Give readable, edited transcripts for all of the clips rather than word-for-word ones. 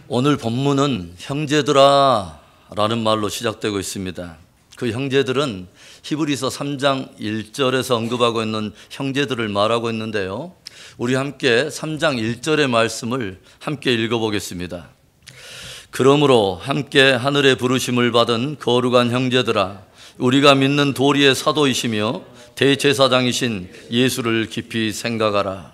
오늘 본문은 형제들아 라는 말로 시작되고 있습니다. 그 형제들은 히브리서 3장 1절에서 언급하고 있는 형제들을 말하고 있는데요. 우리 함께 3장 1절의 말씀을 함께 읽어보겠습니다. 그러므로 함께 하늘의 부르심을 받은 거룩한 형제들아, 우리가 믿는 도리의 사도이시며 대제사장이신 예수를 깊이 생각하라.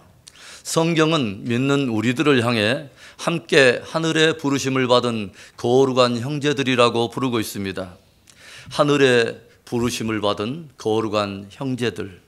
성경은 믿는 우리들을 향해 함께 하늘의 부르심을 받은 거룩한 형제들이라고 부르고 있습니다. 하늘의 부르심을 받은 거룩한 형제들.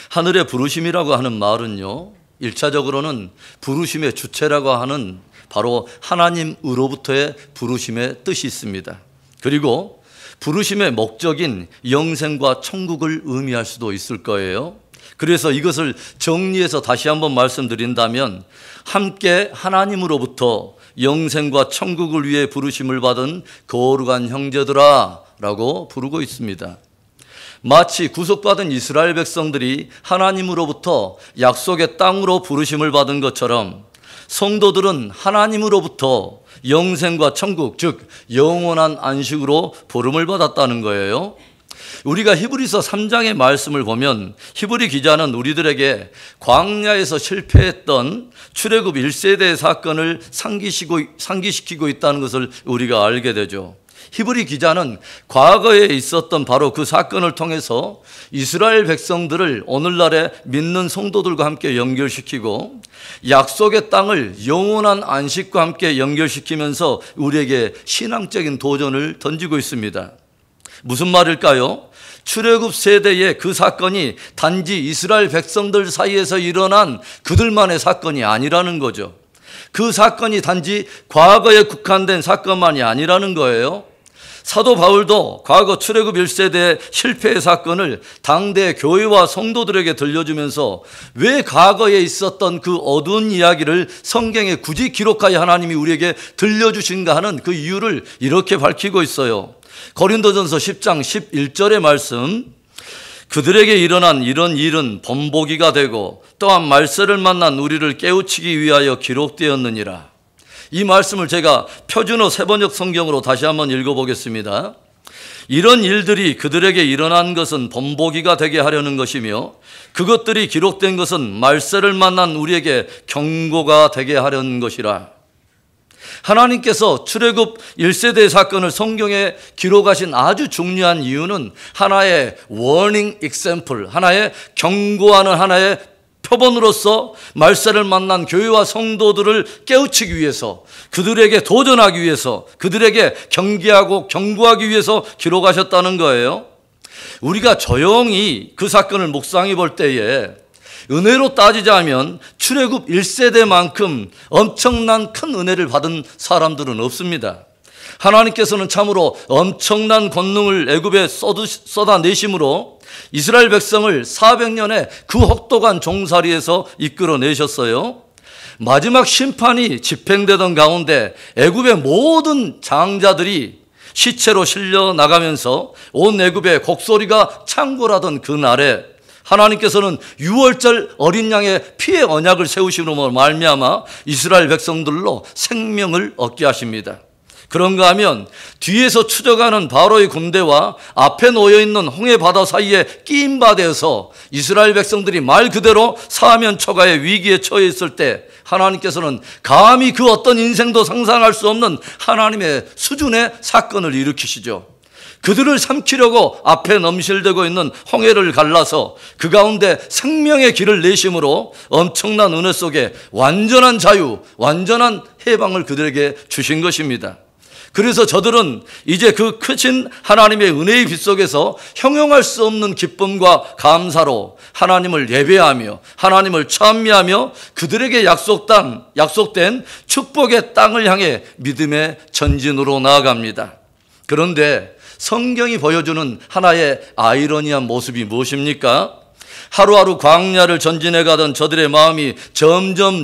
하늘의 부르심이라고 하는 말은요, 1차적으로는 부르심의 주체라고 하는 바로 하나님으로부터의 부르심의 뜻이 있습니다. 그리고 부르심의 목적인 영생과 천국을 의미할 수도 있을 거예요. 그래서 이것을 정리해서 다시 한번 말씀드린다면, 함께 하나님으로부터 영생과 천국을 위해 부르심을 받은 거룩한 형제들아 라고 부르고 있습니다. 마치 구속받은 이스라엘 백성들이 하나님으로부터 약속의 땅으로 부르심을 받은 것처럼 성도들은 하나님으로부터 영생과 천국, 즉 영원한 안식으로 부름을 받았다는 거예요. 우리가 히브리서 3장의 말씀을 보면 히브리 기자는 우리들에게 광야에서 실패했던 출애굽 1세대의 사건을 상기시키고 있다는 것을 우리가 알게 되죠. 히브리 기자는 과거에 있었던 바로 그 사건을 통해서 이스라엘 백성들을 오늘날의 믿는 성도들과 함께 연결시키고 약속의 땅을 영원한 안식과 함께 연결시키면서 우리에게 신앙적인 도전을 던지고 있습니다. 무슨 말일까요? 출애굽 세대의 그 사건이 단지 이스라엘 백성들 사이에서 일어난 그들만의 사건이 아니라는 거죠. 그 사건이 단지 과거에 국한된 사건만이 아니라는 거예요. 사도 바울도 과거 출애굽 1세대의 실패의 사건을 당대 교회와 성도들에게 들려주면서 왜 과거에 있었던 그 어두운 이야기를 성경에 굳이 기록하여 하나님이 우리에게 들려주신가 하는 그 이유를 이렇게 밝히고 있어요. 고린도전서 10장 11절의 말씀, 그들에게 일어난 이런 일은 본보기가 되고 또한 말세를 만난 우리를 깨우치기 위하여 기록되었느니라. 이 말씀을 제가 표준어 세번역 성경으로 다시 한번 읽어보겠습니다. 이런 일들이 그들에게 일어난 것은 본보기가 되게 하려는 것이며 그것들이 기록된 것은 말세를 만난 우리에게 경고가 되게 하려는 것이라. 하나님께서 출애굽 1세대 사건을 성경에 기록하신 아주 중요한 이유는 하나의 워닝 example, 하나의 경고하는 하나의 표본으로서 말세를 만난 교회와 성도들을 깨우치기 위해서, 그들에게 도전하기 위해서, 그들에게 경계하고 경고하기 위해서 기록하셨다는 거예요. 우리가 조용히 그 사건을 묵상해 볼 때에 은혜로 따지자면 출애굽 1세대만큼 엄청난 큰 은혜를 받은 사람들은 없습니다. 하나님께서는 참으로 엄청난 권능을 애굽에 쏟아내심으로 이스라엘 백성을 400년의 그 혹독한 종살이에서 이끌어내셨어요. 마지막 심판이 집행되던 가운데 애굽의 모든 장자들이 시체로 실려 나가면서 온 애굽의 곡소리가 창궐하던 그 날에 하나님께서는 6월절 어린 양의 피의 언약을 세우심으로 말미암아 이스라엘 백성들로 생명을 얻게 하십니다. 그런가 하면 뒤에서 추적하는 바로의 군대와 앞에 놓여있는 홍해 바다 사이에 끼임바되어서 이스라엘 백성들이 말 그대로 사면 초가의 위기에 처해 있을 때 하나님께서는 감히 그 어떤 인생도 상상할 수 없는 하나님의 수준의 사건을 일으키시죠. 그들을 삼키려고 앞에 넘실대고 있는 홍해를 갈라서 그 가운데 생명의 길을 내심으로 엄청난 은혜 속에 완전한 자유, 완전한 해방을 그들에게 주신 것입니다. 그래서 저들은 이제 그 크신 하나님의 은혜의 빛 속에서 형용할 수 없는 기쁨과 감사로 하나님을 예배하며 하나님을 찬미하며 그들에게 약속된 축복의 땅을 향해 믿음의 전진으로 나아갑니다. 그런데 성경이 보여주는 하나의 아이러니한 모습이 무엇입니까? 하루하루 광야를 전진해 가던 저들의 마음이 점점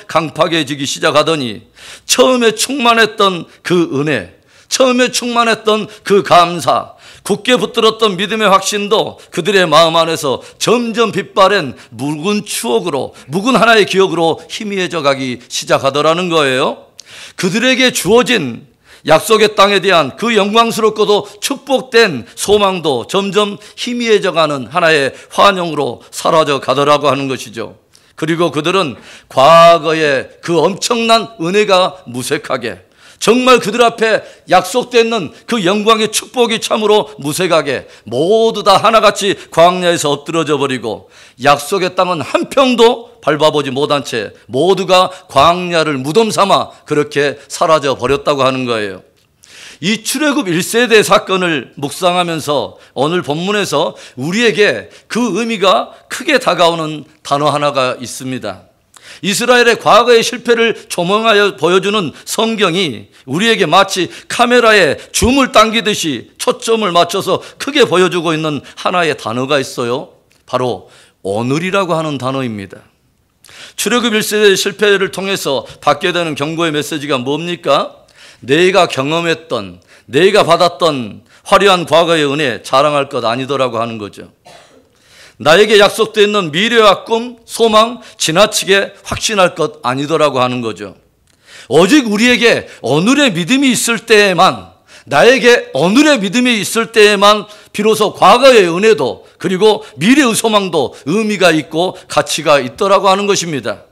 강팍해지기 시작하더니 처음에 충만했던 그 은혜, 처음에 충만했던 그 감사, 굳게 붙들었던 믿음의 확신도 그들의 마음 안에서 점점 빛바랜 묵은 추억으로, 묵은 하나의 기억으로 희미해져 가기 시작하더라는 거예요. 그들에게 주어진 약속의 땅에 대한 그 영광스럽고도 축복된 소망도 점점 희미해져가는 하나의 환영으로 사라져 가더라고 하는 것이죠. 그리고 그들은 과거의 그 엄청난 은혜가 무색하게, 정말 그들 앞에 약속되어 있는 그 영광의 축복이 참으로 무색하게 모두 다 하나같이 광야에서 엎드러져 버리고 약속의 땅은 한 평도 밟아보지 못한 채 모두가 광야를 무덤 삼아 그렇게 사라져 버렸다고 하는 거예요. 이 출애굽 1세대 사건을 묵상하면서 오늘 본문에서 우리에게 그 의미가 크게 다가오는 단어 하나가 있습니다. 이스라엘의 과거의 실패를 조명하여 보여주는 성경이 우리에게 마치 카메라에 줌을 당기듯이 초점을 맞춰서 크게 보여주고 있는 하나의 단어가 있어요. 바로 오늘이라고 하는 단어입니다. 출애굽 1세대의 실패를 통해서 받게 되는 경고의 메시지가 뭡니까? 내가 경험했던, 내가 받았던 화려한 과거의 은혜 자랑할 것 아니더라고 하는 거죠. 나에게 약속되어 있는 미래와 꿈, 소망 지나치게 확신할 것 아니더라고 하는 거죠. 오직 우리에게 오늘의 믿음이 있을 때에만, 나에게 오늘의 믿음이 있을 때에만 비로소 과거의 은혜도 그리고 미래의 소망도 의미가 있고 가치가 있더라고 하는 것입니다.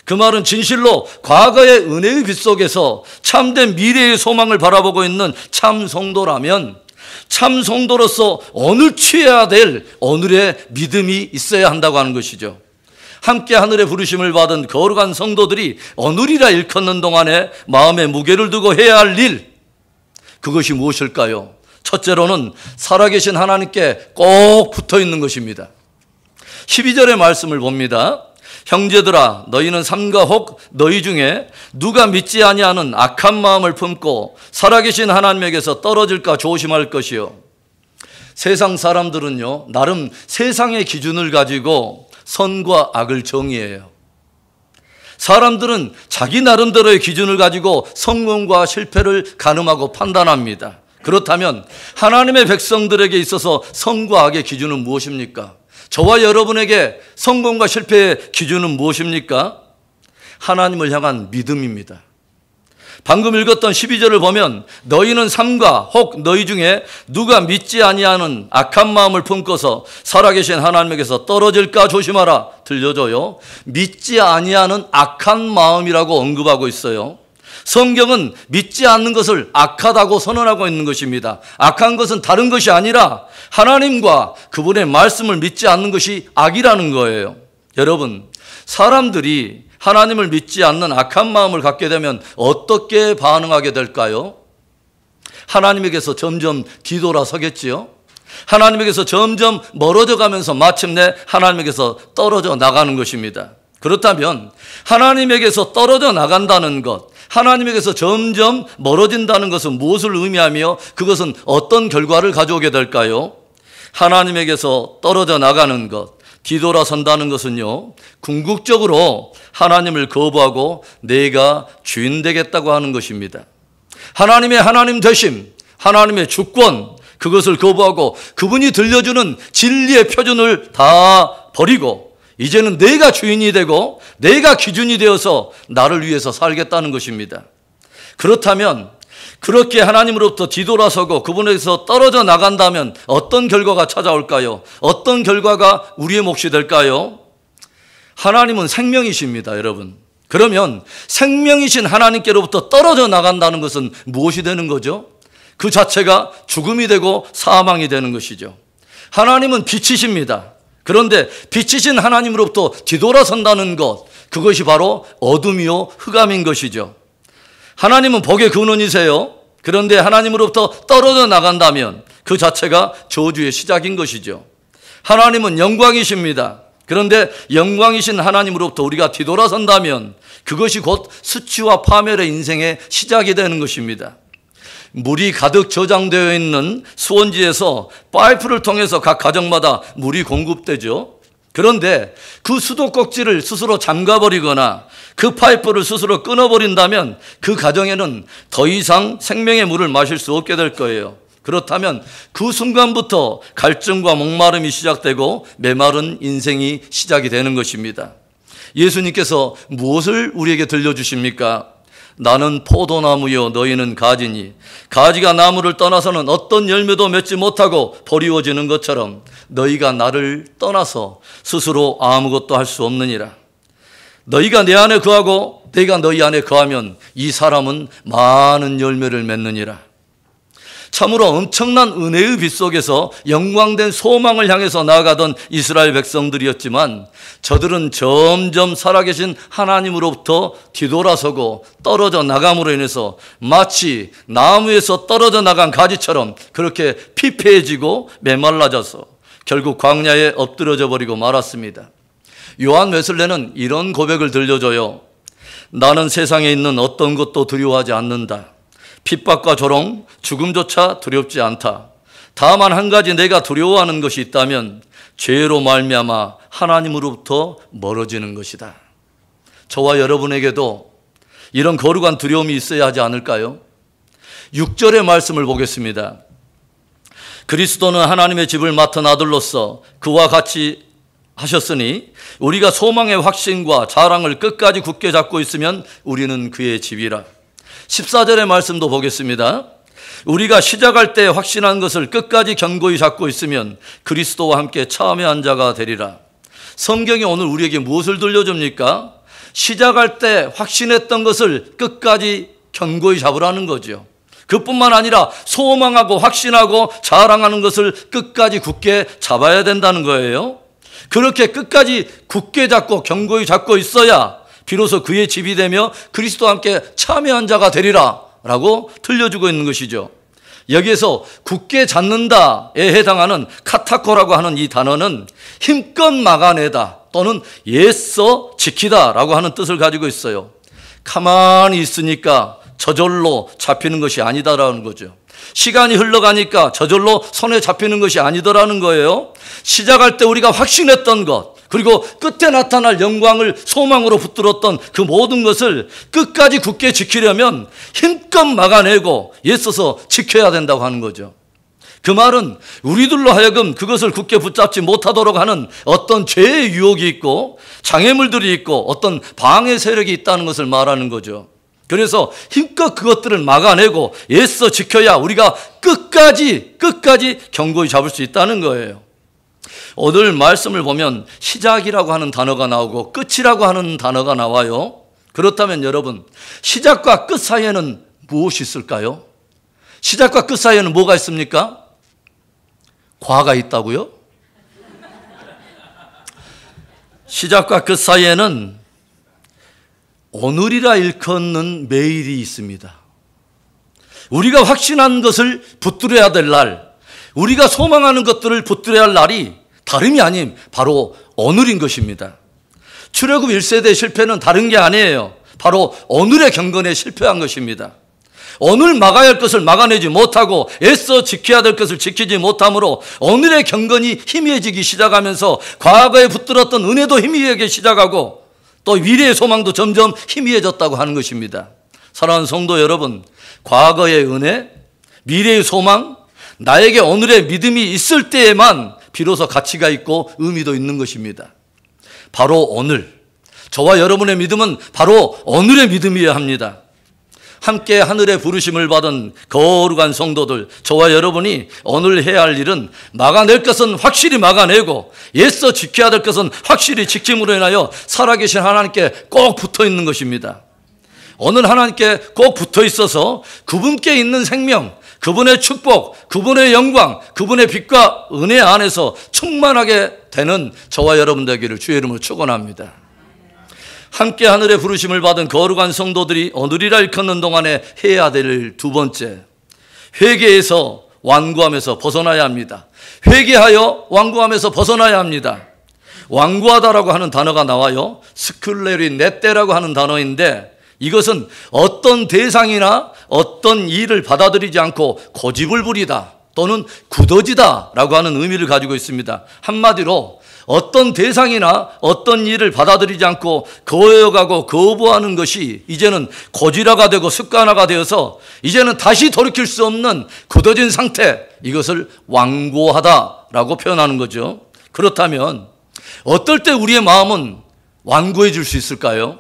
그 말은 진실로 과거의 은혜의 빛 속에서 참된 미래의 소망을 바라보고 있는 참 성도라면 참 성도로서 오늘 취해야 될 오늘의 믿음이 있어야 한다고 하는 것이죠. 함께 하늘의 부르심을 받은 거룩한 성도들이 오늘이라 일컫는 동안에 마음에 무게를 두고 해야 할 일, 그것이 무엇일까요? 첫째로는 살아계신 하나님께 꼭 붙어 있는 것입니다. 12절의 말씀을 봅니다. 형제들아, 너희는 삼가 혹 너희 중에 누가 믿지 아니하는 악한 마음을 품고 살아계신 하나님에게서 떨어질까 조심할 것이요. 세상 사람들은요, 나름 세상의 기준을 가지고 선과 악을 정의해요. 사람들은 자기 나름대로의 기준을 가지고 성공과 실패를 가늠하고 판단합니다. 그렇다면 하나님의 백성들에게 있어서 선과 악의 기준은 무엇입니까? 저와 여러분에게 성공과 실패의 기준은 무엇입니까? 하나님을 향한 믿음입니다. 방금 읽었던 12절을 보면 너희는 삼가 혹 너희 중에 누가 믿지 아니하는 악한 마음을 품고서 살아계신 하나님에게서 떨어질까 조심하라 들려줘요. 믿지 아니하는 악한 마음이라고 언급하고 있어요. 성경은 믿지 않는 것을 악하다고 선언하고 있는 것입니다. 악한 것은 다른 것이 아니라 하나님과 그분의 말씀을 믿지 않는 것이 악이라는 거예요. 여러분, 사람들이 하나님을 믿지 않는 악한 마음을 갖게 되면 어떻게 반응하게 될까요? 하나님에게서 점점 뒤돌아서겠지요. 하나님에게서 점점 멀어져 가면서 마침내 하나님에게서 떨어져 나가는 것입니다. 그렇다면 하나님에게서 떨어져 나간다는 것, 하나님에게서 점점 멀어진다는 것은 무엇을 의미하며 그것은 어떤 결과를 가져오게 될까요? 하나님에게서 떨어져 나가는 것, 뒤돌아선다는 것은요, 궁극적으로 하나님을 거부하고 내가 주인 되겠다고 하는 것입니다. 하나님의 하나님 되심, 하나님의 주권, 그것을 거부하고 그분이 들려주는 진리의 표준을 다 버리고 이제는 내가 주인이 되고 내가 기준이 되어서 나를 위해서 살겠다는 것입니다. 그렇다면 그렇게 하나님으로부터 뒤돌아서고 그분에게서 떨어져 나간다면 어떤 결과가 찾아올까요? 어떤 결과가 우리의 몫이 될까요? 하나님은 생명이십니다, 여러분. 그러면 생명이신 하나님께로부터 떨어져 나간다는 것은 무엇이 되는 거죠? 그 자체가 죽음이 되고 사망이 되는 것이죠. 하나님은 빛이십니다. 그런데 빛이신 하나님으로부터 뒤돌아선다는 것, 그것이 바로 어둠이요 흑암인 것이죠. 하나님은 복의 근원이세요. 그런데 하나님으로부터 떨어져 나간다면 그 자체가 저주의 시작인 것이죠. 하나님은 영광이십니다. 그런데 영광이신 하나님으로부터 우리가 뒤돌아선다면 그것이 곧 수치와 파멸의 인생의 시작이 되는 것입니다. 물이 가득 저장되어 있는 수원지에서 파이프를 통해서 각 가정마다 물이 공급되죠. 그런데 그 수도꼭지를 스스로 잠가버리거나 그 파이프를 스스로 끊어버린다면 그 가정에는 더 이상 생명의 물을 마실 수 없게 될 거예요. 그렇다면 그 순간부터 갈증과 목마름이 시작되고 메마른 인생이 시작이 되는 것입니다. 예수님께서 무엇을 우리에게 들려주십니까? 나는 포도나무요 너희는 가지니 가지가 나무를 떠나서는 어떤 열매도 맺지 못하고 버리워지는 것처럼 너희가 나를 떠나서 스스로 아무것도 할 수 없느니라. 너희가 내 안에 거하고 내가 너희 안에 거하면 이 사람은 많은 열매를 맺느니라. 참으로 엄청난 은혜의 빛 속에서 영광된 소망을 향해서 나아가던 이스라엘 백성들이었지만 저들은 점점 살아계신 하나님으로부터 뒤돌아서고 떨어져 나감으로 인해서 마치 나무에서 떨어져 나간 가지처럼 그렇게 피폐해지고 메말라져서 결국 광야에 엎드러져 버리고 말았습니다. 요한 웨슬레는 이런 고백을 들려줘요. 나는 세상에 있는 어떤 것도 두려워하지 않는다. 핍박과 조롱, 죽음조차 두렵지 않다. 다만 한 가지 내가 두려워하는 것이 있다면 죄로 말미암아 하나님으로부터 멀어지는 것이다. 저와 여러분에게도 이런 거룩한 두려움이 있어야 하지 않을까요? 6절의 말씀을 보겠습니다. 그리스도는 하나님의 집을 맡은 아들로서 그와 같이 하셨으니 우리가 소망의 확신과 자랑을 끝까지 굳게 잡고 있으면 우리는 그의 집이라. 14절의 말씀도 보겠습니다. 우리가 시작할 때 확신한 것을 끝까지 견고히 잡고 있으면 그리스도와 함께 참여한 자가 되리라. 성경이 오늘 우리에게 무엇을 들려줍니까? 시작할 때 확신했던 것을 끝까지 견고히 잡으라는 거죠. 그뿐만 아니라 소망하고 확신하고 자랑하는 것을 끝까지 굳게 잡아야 된다는 거예요. 그렇게 끝까지 굳게 잡고 견고히 잡고 있어야 비로소 그의 집이 되며 그리스도와 함께 참여한 자가 되리라 라고 들려주고 있는 것이죠. 여기에서 굳게 잡는다에 해당하는 카타코라고 하는 이 단어는 힘껏 막아내다 또는 애써 지키다 라고 하는 뜻을 가지고 있어요. 가만히 있으니까 저절로 잡히는 것이 아니다라는 거죠. 시간이 흘러가니까 저절로 손에 잡히는 것이 아니더라는 거예요. 시작할 때 우리가 확신했던 것, 그리고 끝에 나타날 영광을 소망으로 붙들었던 그 모든 것을 끝까지 굳게 지키려면 힘껏 막아내고 애써서 지켜야 된다고 하는 거죠. 그 말은 우리들로 하여금 그것을 굳게 붙잡지 못하도록 하는 어떤 죄의 유혹이 있고 장애물들이 있고 어떤 방해 세력이 있다는 것을 말하는 거죠. 그래서 힘껏 그것들을 막아내고 애써 지켜야 우리가 끝까지 견고히 잡을 수 있다는 거예요. 오늘 말씀을 보면 시작이라고 하는 단어가 나오고 끝이라고 하는 단어가 나와요. 그렇다면 여러분, 시작과 끝 사이에는 무엇이 있을까요? 시작과 끝 사이에는 뭐가 있습니까? 과가 있다고요? 시작과 끝 사이에는 오늘이라 일컫는 매일이 있습니다. 우리가 확신한 것을 붙들어야 될 날, 우리가 소망하는 것들을 붙들어야 할 날이 다름이 아닌 바로 오늘인 것입니다. 출애굽 1세대의 실패는 다른 게 아니에요. 바로 오늘의 경건에 실패한 것입니다. 오늘 막아야 할 것을 막아내지 못하고 애써 지켜야 될 것을 지키지 못함으로 오늘의 경건이 희미해지기 시작하면서 과거에 붙들었던 은혜도 희미해지기 시작하고 또 미래의 소망도 점점 희미해졌다고 하는 것입니다. 사랑하는 성도 여러분, 과거의 은혜, 미래의 소망, 나에게 오늘의 믿음이 있을 때에만 비로소 가치가 있고 의미도 있는 것입니다. 바로 오늘, 저와 여러분의 믿음은 바로 오늘의 믿음이어야 합니다. 함께 하늘의 부르심을 받은 거룩한 성도들, 저와 여러분이 오늘 해야 할 일은 막아낼 것은 확실히 막아내고 애써 지켜야 될 것은 확실히 지킴으로 인하여 살아계신 하나님께 꼭 붙어 있는 것입니다. 오늘 하나님께 꼭 붙어 있어서 그분께 있는 생명, 그분의 축복, 그분의 영광, 그분의 빛과 은혜 안에서 충만하게 되는 저와 여러분 되기를 주의 이름으로 축원합니다. 함께 하늘의 부르심을 받은 거룩한 성도들이 오늘이라 일컫는 동안에 해야 될 두 번째, 회개에서 완고함에서 벗어나야 합니다. 회개하여 완고함에서 벗어나야 합니다. 완고하다라고 하는 단어가 나와요. 스클레리 넷대라고 하는 단어인데 이것은 어떤 대상이나 어떤 일을 받아들이지 않고 고집을 부리다 또는 굳어지다 라고 하는 의미를 가지고 있습니다. 한마디로 어떤 대상이나 어떤 일을 받아들이지 않고 거여가고 거부하는 것이 이제는 고질화가 되고 습관화가 되어서 이제는 다시 돌이킬 수 없는 굳어진 상태, 이것을 완고하다라고 표현하는 거죠. 그렇다면 어떨 때 우리의 마음은 완고해질 수 있을까요?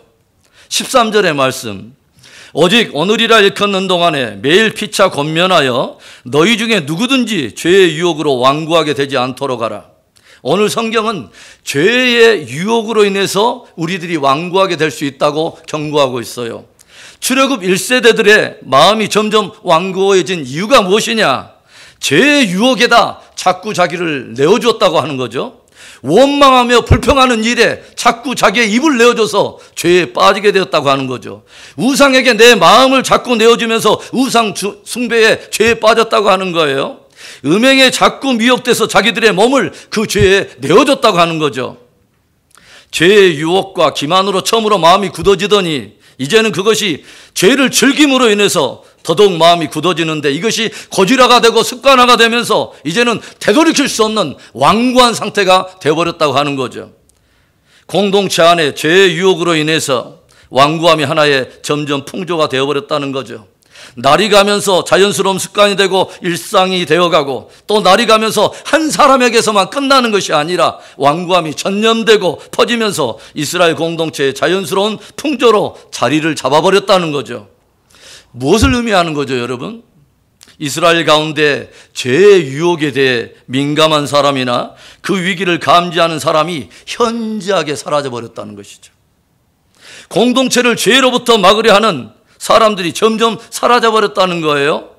13절의 말씀, 오직 오늘이라 일컫는 동안에 매일 피차 권면하여 너희 중에 누구든지 죄의 유혹으로 완고하게 되지 않도록 하라. 오늘 성경은 죄의 유혹으로 인해서 우리들이 완고하게 될 수 있다고 경고하고 있어요. 출애굽 1세대들의 마음이 점점 완고해진 이유가 무엇이냐? 죄의 유혹에다 자꾸 자기를 내어주었다고 하는 거죠. 원망하며 불평하는 일에 자꾸 자기의 입을 내어줘서 죄에 빠지게 되었다고 하는 거죠. 우상에게 내 마음을 자꾸 내어주면서 우상 숭배에 죄에 빠졌다고 하는 거예요. 음행에 자꾸 미혹돼서 자기들의 몸을 그 죄에 내어줬다고 하는 거죠. 죄의 유혹과 기만으로 처음으로 마음이 굳어지더니 이제는 그것이 죄를 즐김으로 인해서 더더욱 마음이 굳어지는데 이것이 고질화가 되고 습관화가 되면서 이제는 되돌이킬 수 없는 완고한 상태가 되어버렸다고 하는 거죠. 공동체 안에 죄의 유혹으로 인해서 완고함이 하나의 점점 풍조가 되어버렸다는 거죠. 날이 가면서 자연스러운 습관이 되고 일상이 되어가고 또 날이 가면서 한 사람에게서만 끝나는 것이 아니라 완고함이 전염되고 퍼지면서 이스라엘 공동체의 자연스러운 풍조로 자리를 잡아버렸다는 거죠. 무엇을 의미하는 거죠, 여러분? 이스라엘 가운데 죄의 유혹에 대해 민감한 사람이나 그 위기를 감지하는 사람이 현저하게 사라져버렸다는 것이죠. 공동체를 죄로부터 막으려 하는 사람들이 점점 사라져버렸다는 거예요.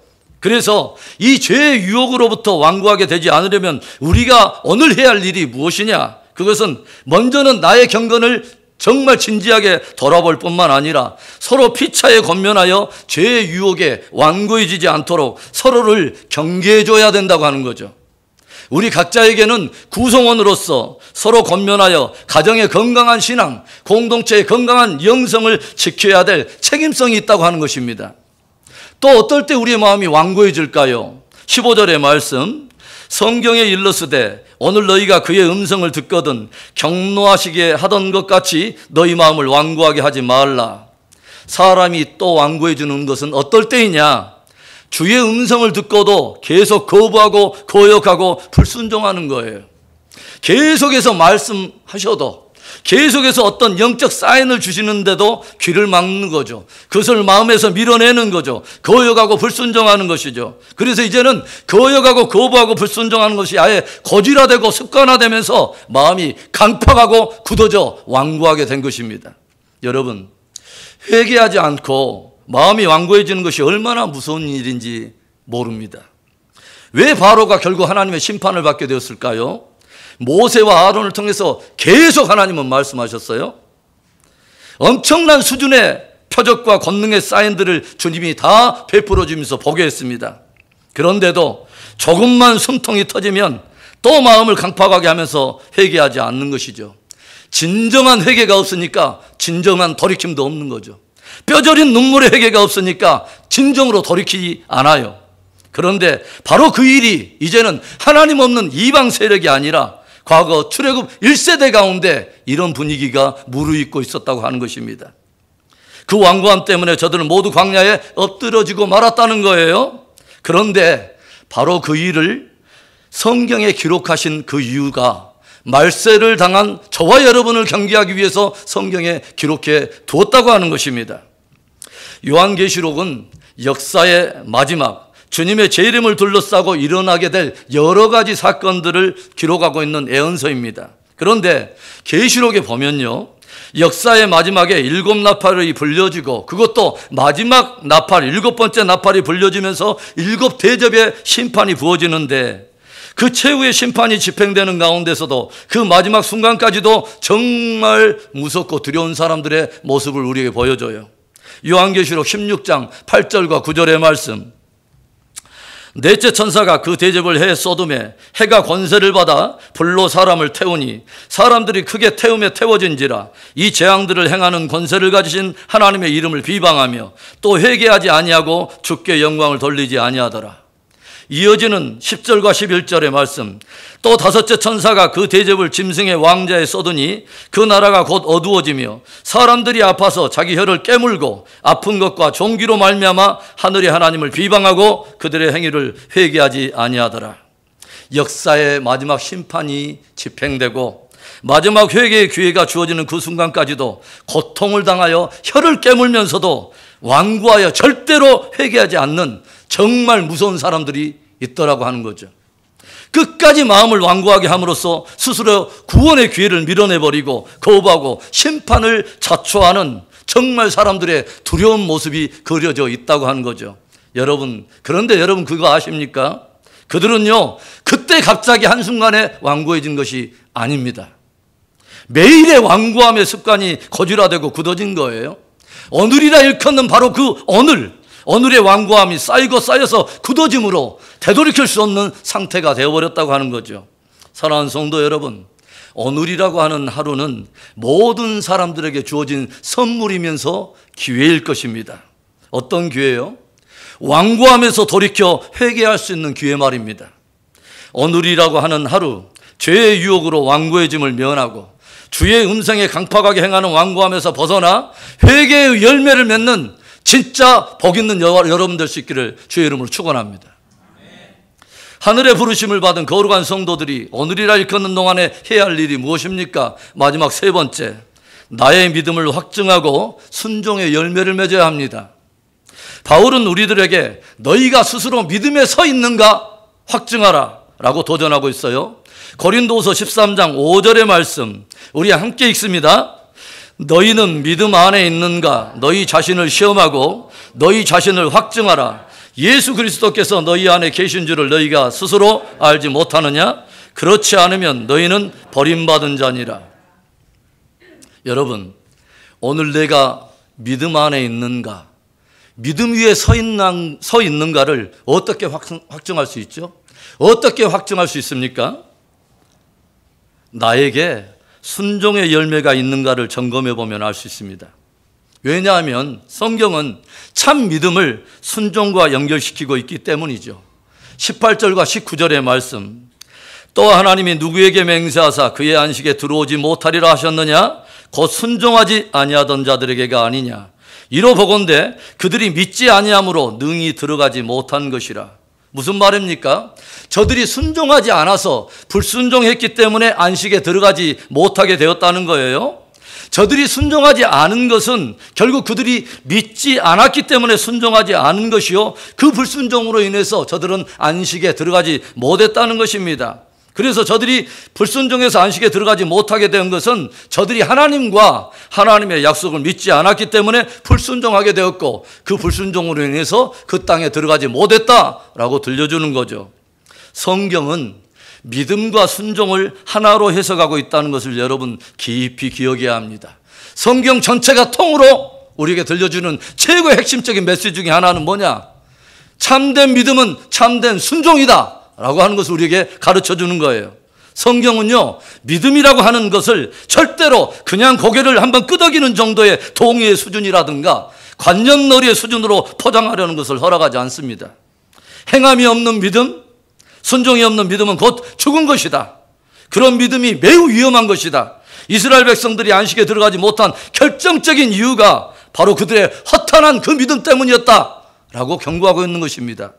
그래서 이 죄의 유혹으로부터 완고하게 되지 않으려면 우리가 오늘 해야 할 일이 무엇이냐? 그것은 먼저는 나의 경건을 정말 진지하게 돌아볼 뿐만 아니라 서로 피차에 권면하여 죄의 유혹에 완고해지지 않도록 서로를 경계해줘야 된다고 하는 거죠. 우리 각자에게는 구성원으로서 서로 권면하여 가정의 건강한 신앙, 공동체의 건강한 영성을 지켜야 될 책임성이 있다고 하는 것입니다. 또 어떨 때 우리의 마음이 완고해질까요? 15절의 말씀, 성경에 일렀으되 오늘 너희가 그의 음성을 듣거든 경노하시게 하던 것 같이 너희 마음을 완고하게 하지 말라. 사람이 또 완고해지는 것은 어떨 때이냐? 주의 음성을 듣고도 계속 거부하고 거역하고 불순종하는 거예요. 계속해서 말씀하셔도 계속해서 어떤 영적 사인을 주시는데도 귀를 막는 거죠. 그것을 마음에서 밀어내는 거죠. 거역하고 불순종하는 것이죠. 그래서 이제는 거역하고 거부하고 불순종하는 것이 아예 고질화되고 습관화되면서 마음이 강팍하고 굳어져 완고하게 된 것입니다. 여러분, 회개하지 않고 마음이 완고해지는 것이 얼마나 무서운 일인지 모릅니다. 왜 바로가 결국 하나님의 심판을 받게 되었을까요? 모세와 아론을 통해서 계속 하나님은 말씀하셨어요. 엄청난 수준의 표적과 권능의 사인들을 주님이 다 베풀어 주면서 보게 했습니다. 그런데도 조금만 숨통이 터지면 또 마음을 강팍하게 하면서 회개하지 않는 것이죠. 진정한 회개가 없으니까 진정한 돌이킴도 없는 거죠. 뼈저린 눈물의 회개가 없으니까 진정으로 돌이키지 않아요. 그런데 바로 그 일이 이제는 하나님 없는 이방 세력이 아니라 과거 출애굽 1세대 가운데 이런 분위기가 무르익고 있었다고 하는 것입니다. 그 완고함 때문에 저들은 모두 광야에 엎드러지고 말았다는 거예요. 그런데 바로 그 일을 성경에 기록하신 그 이유가 말세를 당한 저와 여러분을 경계하기 위해서 성경에 기록해 두었다고 하는 것입니다. 요한계시록은 역사의 마지막 주님의 재림을 둘러싸고 일어나게 될 여러 가지 사건들을 기록하고 있는 애언서입니다. 그런데 계시록에 보면요, 역사의 마지막에 일곱 나팔이 불려지고 그것도 마지막 나팔, 일곱 번째 나팔이 불려지면서 일곱 대접의 심판이 부어지는데 그 최후의 심판이 집행되는 가운데서도 그 마지막 순간까지도 정말 무섭고 두려운 사람들의 모습을 우리에게 보여줘요. 요한계시록 16장 8절과 9절의 말씀, 넷째 천사가 그 대접을 해 쏟음에 해가 권세를 받아 불로 사람을 태우니 사람들이 크게 태움에 태워진지라. 이 재앙들을 행하는 권세를 가지신 하나님의 이름을 비방하며 또 회개하지 아니하고 주께 영광을 돌리지 아니하더라. 이어지는 10절과 11절의 말씀, 또 다섯째 천사가 그 대접을 짐승의 왕자에 쏟으니 그 나라가 곧 어두워지며 사람들이 아파서 자기 혀를 깨물고 아픈 것과 종기로 말미암아 하늘의 하나님을 비방하고 그들의 행위를 회개하지 아니하더라. 역사의 마지막 심판이 집행되고 마지막 회개의 기회가 주어지는 그 순간까지도 고통을 당하여 혀를 깨물면서도 완고하여 절대로 회개하지 않는 정말 무서운 사람들이 있더라고 하는 거죠. 끝까지 마음을 완고하게 함으로써 스스로 구원의 기회를 밀어내버리고 거부하고 심판을 자초하는 정말 사람들의 두려운 모습이 그려져 있다고 하는 거죠. 여러분, 그런데 여러분 그거 아십니까? 그들은요, 그때 갑자기 한순간에 완고해진 것이 아닙니다. 매일의 완고함의 습관이 거질화되고 굳어진 거예요. 오늘이라 일컫는 바로 그 오늘의 완고함이 쌓이고 쌓여서 굳어짐으로 되돌이킬 수 없는 상태가 되어버렸다고 하는 거죠. 사랑하는 성도 여러분, 오늘이라고 하는 하루는 모든 사람들에게 주어진 선물이면서 기회일 것입니다. 어떤 기회요? 완고함에서 돌이켜 회개할 수 있는 기회 말입니다. 오늘이라고 하는 하루, 죄의 유혹으로 완고해짐을 면하고 주의 음성에 강팍하게 행하는 완고함에서 벗어나 회개의 열매를 맺는 진짜 복 있는 여러분 될 수 있기를 주의 이름으로 축원합니다. 하늘의 부르심을 받은 거룩한 성도들이 오늘이라 일컫는 동안에 해야 할 일이 무엇입니까? 마지막 세 번째, 나의 믿음을 확증하고 순종의 열매를 맺어야 합니다. 바울은 우리들에게 너희가 스스로 믿음에 서 있는가 확증하라 라고 도전하고 있어요. 고린도후서 13장 5절의 말씀 우리 함께 읽습니다. 너희는 믿음 안에 있는가? 너희 자신을 시험하고 너희 자신을 확증하라. 예수 그리스도께서 너희 안에 계신 줄을 너희가 스스로 알지 못하느냐? 그렇지 않으면 너희는 버림받은 자니라. 여러분, 오늘 내가 믿음 안에 있는가? 믿음 위에 서 있는가를 어떻게 확증할 수 있죠? 어떻게 확증할 수 있습니까? 나에게 순종의 열매가 있는가를 점검해 보면 알 수 있습니다. 왜냐하면 성경은 참 믿음을 순종과 연결시키고 있기 때문이죠. 18절과 19절의 말씀, 또 하나님이 누구에게 맹세하사 그의 안식에 들어오지 못하리라 하셨느냐? 곧 순종하지 아니하던 자들에게가 아니냐? 이로 보건대 그들이 믿지 아니함으로 능히 들어가지 못한 것이라. 무슨 말입니까? 저들이 순종하지 않아서 불순종했기 때문에 안식에 들어가지 못하게 되었다는 거예요. 저들이 순종하지 않은 것은 결국 그들이 믿지 않았기 때문에 순종하지 않은 것이요, 그 불순종으로 인해서 저들은 안식에 들어가지 못했다는 것입니다. 그래서 저들이 불순종해서 안식에 들어가지 못하게 된 것은 저들이 하나님과 하나님의 약속을 믿지 않았기 때문에 불순종하게 되었고, 그 불순종으로 인해서 그 땅에 들어가지 못했다라고 들려주는 거죠. 성경은 믿음과 순종을 하나로 해석하고 있다는 것을 여러분 깊이 기억해야 합니다. 성경 전체가 통으로 우리에게 들려주는 최고의 핵심적인 메시지 중에 하나는 뭐냐? 참된 믿음은 참된 순종이다 라고 하는 것을 우리에게 가르쳐 주는 거예요. 성경은요, 믿음이라고 하는 것을 절대로 그냥 고개를 한번 끄덕이는 정도의 동의의 수준이라든가 관념놀이의 수준으로 포장하려는 것을 허락하지 않습니다. 행함이 없는 믿음, 순종이 없는 믿음은 곧 죽은 것이다. 그런 믿음이 매우 위험한 것이다. 이스라엘 백성들이 안식에 들어가지 못한 결정적인 이유가 바로 그들의 허탄한 그 믿음 때문이었다라고 경고하고 있는 것입니다.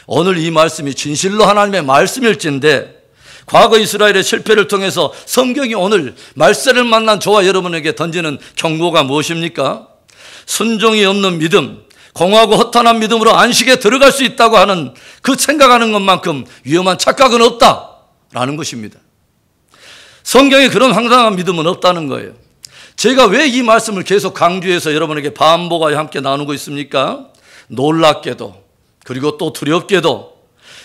오늘 이 말씀이 진실로 하나님의 말씀일진데, 과거 이스라엘의 실패를 통해서 성경이 오늘 말세를 만난 저와 여러분에게 던지는 경고가 무엇입니까? 순종이 없는 믿음, 공허하고 허탄한 믿음으로 안식에 들어갈 수 있다고 하는 그 생각하는 것만큼 위험한 착각은 없다라는 것입니다. 성경에 그런 황당한 믿음은 없다는 거예요. 제가 왜 이 말씀을 계속 강조해서 여러분에게 반복하여 함께 나누고 있습니까? 놀랍게도, 그리고 또 두렵게도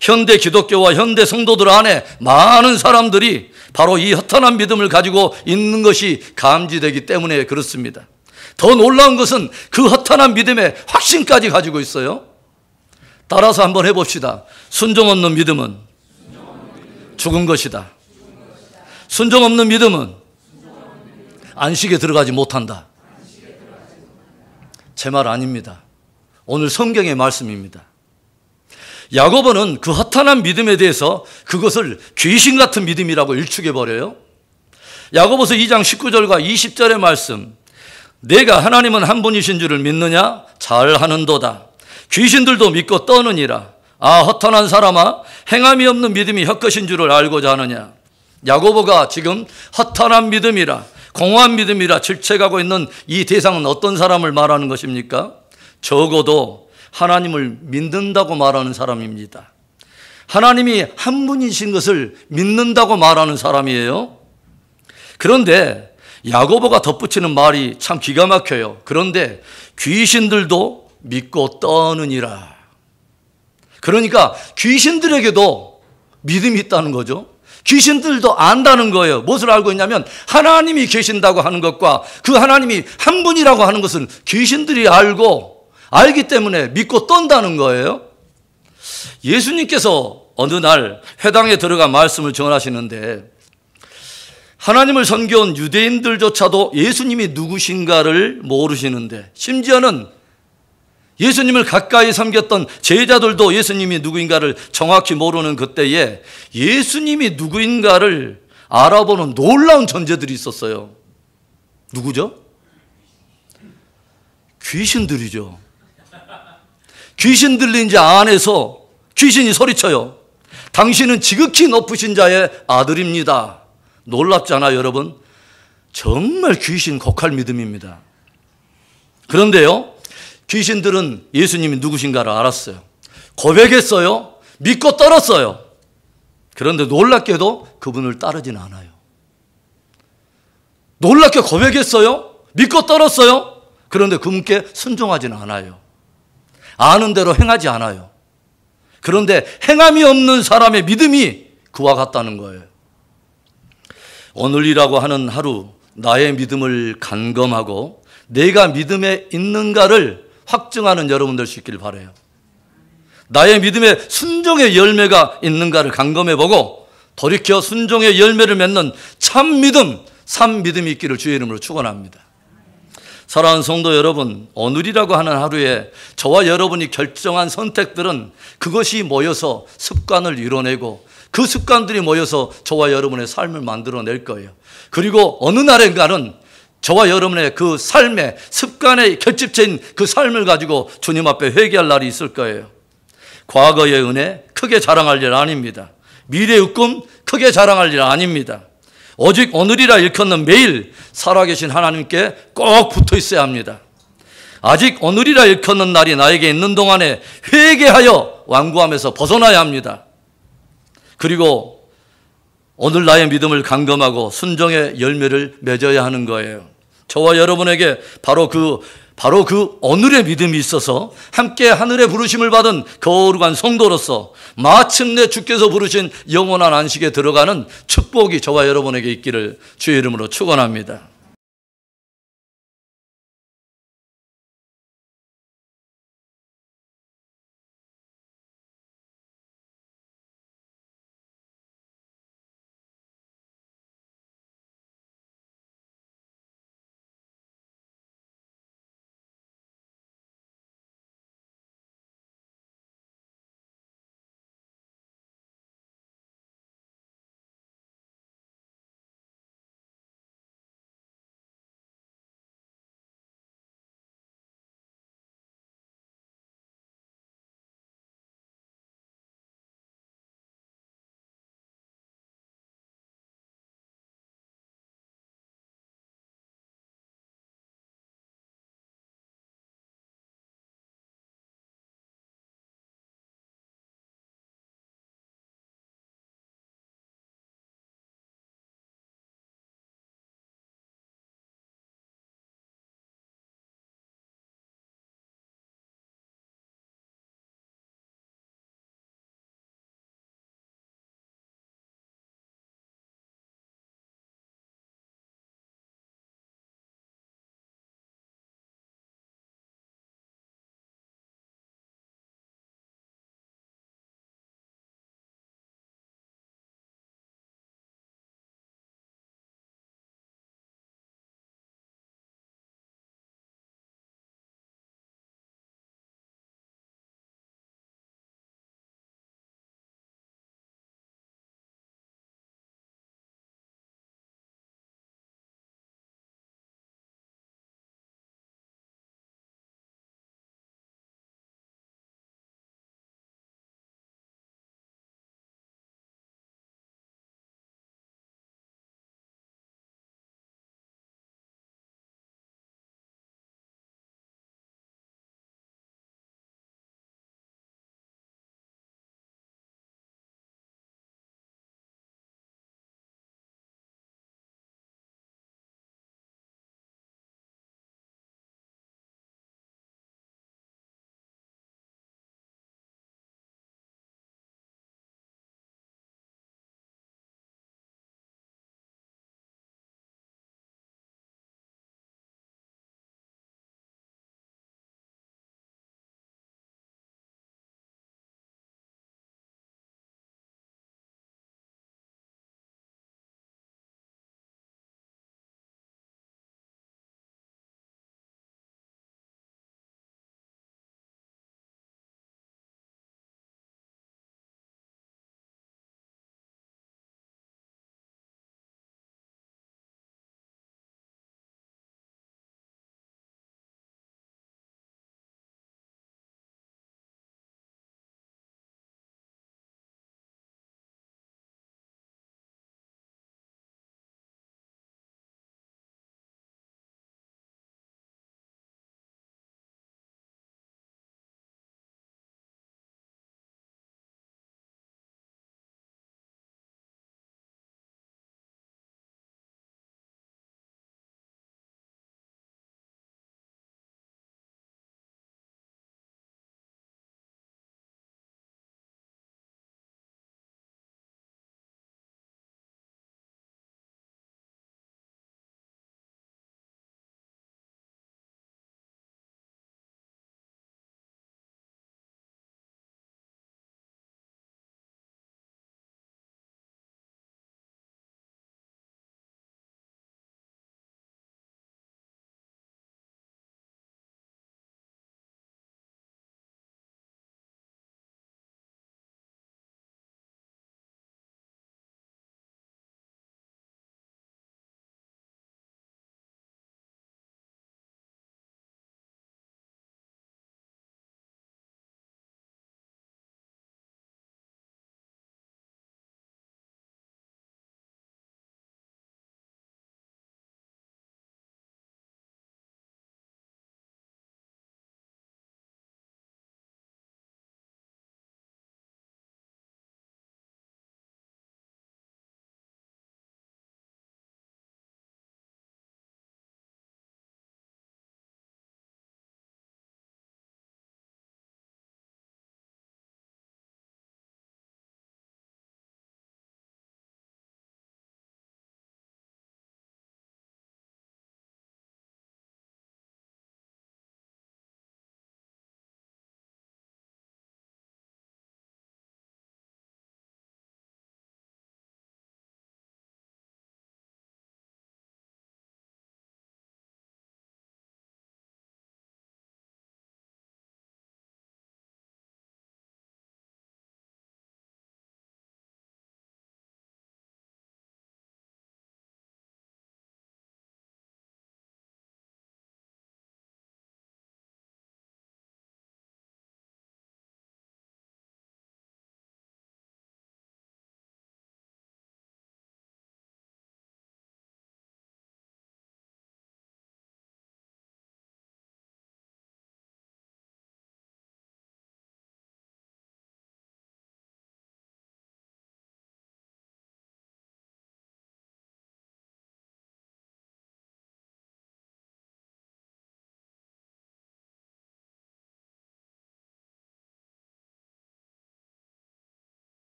현대 기독교와 현대 성도들 안에 많은 사람들이 바로 이 허탄한 믿음을 가지고 있는 것이 감지되기 때문에 그렇습니다. 더 놀라운 것은 그 허탄한 믿음의 확신까지 가지고 있어요. 따라서 한번 해봅시다. 순종 없는 믿음은 죽은 것이다. 순종 없는 믿음은 안식에 들어가지 못한다. 제 말 아닙니다. 오늘 성경의 말씀입니다. 야고보는 그 허탄한 믿음에 대해서 그것을 귀신 같은 믿음이라고 일축해버려요. 야고보서 2장 19절과 20절의 말씀, 내가 하나님은 한 분이신 줄을 믿느냐? 잘하는도다. 귀신들도 믿고 떠느니라. 아, 허탄한 사람아, 행함이 없는 믿음이 헛것인 줄을 알고자 하느냐? 야고보가 지금 허탄한 믿음이라, 공허한 믿음이라 질책하고 있는 이 대상은 어떤 사람을 말하는 것입니까? 적어도 하나님을 믿는다고 말하는 사람입니다. 하나님이 한 분이신 것을 믿는다고 말하는 사람이에요. 그런데 야고보가 덧붙이는 말이 참 기가 막혀요. 그런데 귀신들도 믿고 떠느니라. 그러니까 귀신들에게도 믿음이 있다는 거죠. 귀신들도 안다는 거예요. 무엇을 알고 있냐면 하나님이 계신다고 하는 것과 그 하나님이 한 분이라고 하는 것은 귀신들이 알기 때문에 믿고 떤다는 거예요. 예수님께서 어느 날 회당에 들어가 말씀을 전하시는데 하나님을 섬겨온 유대인들조차도 예수님이 누구신가를 모르시는데, 심지어는 예수님을 가까이 섬겼던 제자들도 예수님이 누구인가를 정확히 모르는 그때에 예수님이 누구인가를 알아보는 놀라운 존재들이 있었어요. 누구죠? 귀신들이죠. 귀신 들린 자 안에서 귀신이 소리쳐요. 당신은 지극히 높으신 자의 아들입니다. 놀랍지 않아요, 여러분? 정말 귀신 곡할 믿음입니다. 그런데요, 귀신들은 예수님이 누구신가를 알았어요. 고백했어요. 믿고 떨었어요. 그런데 놀랍게도 그분을 따르진 않아요. 놀랍게 고백했어요. 믿고 떨었어요. 그런데 그분께 순종하지는 않아요. 아는 대로 행하지 않아요. 그런데 행함이 없는 사람의 믿음이 그와 같다는 거예요. 오늘이라고 하는 하루 나의 믿음을 간검하고 내가 믿음에 있는가를 확증하는 여러분 될 수 있기를 바라요. 나의 믿음에 순종의 열매가 있는가를 간검해보고 돌이켜 순종의 열매를 맺는 참 믿음, 산 믿음이 있기를 주의 이름으로 축원합니다. 사랑하는 성도 여러분, 오늘이라고 하는 하루에 저와 여러분이 결정한 선택들은 그것이 모여서 습관을 이뤄내고 그 습관들이 모여서 저와 여러분의 삶을 만들어낼 거예요. 그리고 어느 날인가는 저와 여러분의 그 삶의 습관의 결집체인 그 삶을 가지고 주님 앞에 회개할 날이 있을 거예요. 과거의 은혜 크게 자랑할 일 아닙니다. 미래의 꿈 크게 자랑할 일 아닙니다. 오직 오늘이라 일컫는 매일 살아계신 하나님께 꼭 붙어 있어야 합니다. 아직 오늘이라 일컫는 날이 나에게 있는 동안에 회개하여 완고함에서 벗어나야 합니다. 그리고 오늘 나의 믿음을 간검하고 순종의 열매를 맺어야 하는 거예요. 저와 여러분에게 바로 그 오늘의 믿음이 있어서 함께 하늘의 부르심을 받은 거룩한 성도로서 마침내 주께서 부르신 영원한 안식에 들어가는 축복이 저와 여러분에게 있기를 주의 이름으로 축원합니다.